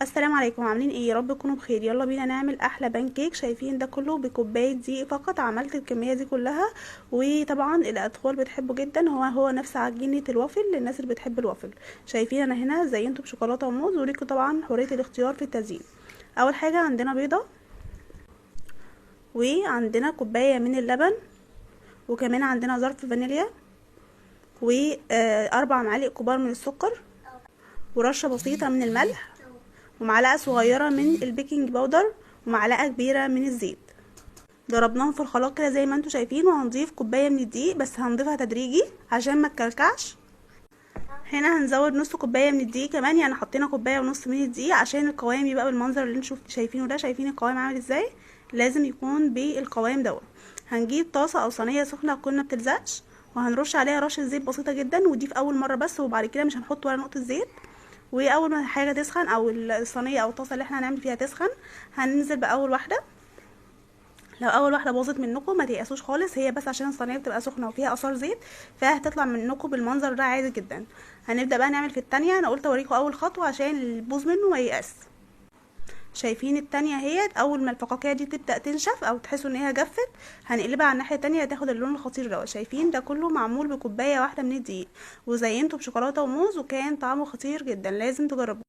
السلام عليكم، عاملين ايه؟ يا رب تكونوا بخير. يلا بينا نعمل احلى بانكيك. شايفين ده كله بكوبايه دقيق فقط. عملت الكميه دي كلها، وطبعا الاطفال بتحبه جدا. هو نفس عجينه الوافل للناس اللي بتحب الوافل. شايفين انا هنا زينته بشوكولاته وموز، وليكوا طبعا حريه الاختيار في التزيين. اول حاجه عندنا بيضه، وعندنا كوبايه من اللبن، وكمان عندنا ظرف فانيليا، واربع معالق كبار من السكر، ورشه بسيطه من الملح، ومعلقه صغيره من البيكنج باودر، ومعلقه كبيره من الزيت. ضربناهم في الخلاط كده زي ما انتوا شايفين، وهنضيف كوبايه من الدقيق، بس هنضيفها تدريجي عشان ما تكلكعش. هنا هنزود نص كوبايه من الدقيق كمان، يعني حطينا كوبايه ونص من الدقيق عشان القوام يبقى بالمنظر اللي انتوا شايفينه ده. شايفين القوام عامل ازاي؟ لازم يكون بالقوام دوت. هنجيب طاسه او صينيه سخنه تكون ما بتلزقش، وهنرش عليها رشه زيت بسيطه جدا، ودي في اول مره بس، وبعد كده مش هنحط ولا نقطه زيت. واول ما الحاجه تسخن، او الصينيه او الطاسه اللي احنا هنعمل فيها تسخن، هننزل باول واحده. لو اول واحده باظت منكم ما تيأسوش خالص، هي بس عشان الصينيه بتبقى سخنه وفيها اثار زيت، فهتطلع منكم بالمنظر ده عادي جدا. هنبدا بقى نعمل في التانية. انا قلت اوريكم اول خطوه عشان اللي يبوظ منه ما ييأس. شايفين التانية اهي، اول ما الفقاقيع دي تبدا تنشف او تحسوا ان هي جفت، هنقلبها على الناحيه التانية تاخد اللون الخطير دوت. شايفين ده كله معمول بكوبايه واحده من الدقيق، وزينته بشوكولاته وموز، وكان طعمه خطير جدا. لازم تجربوه.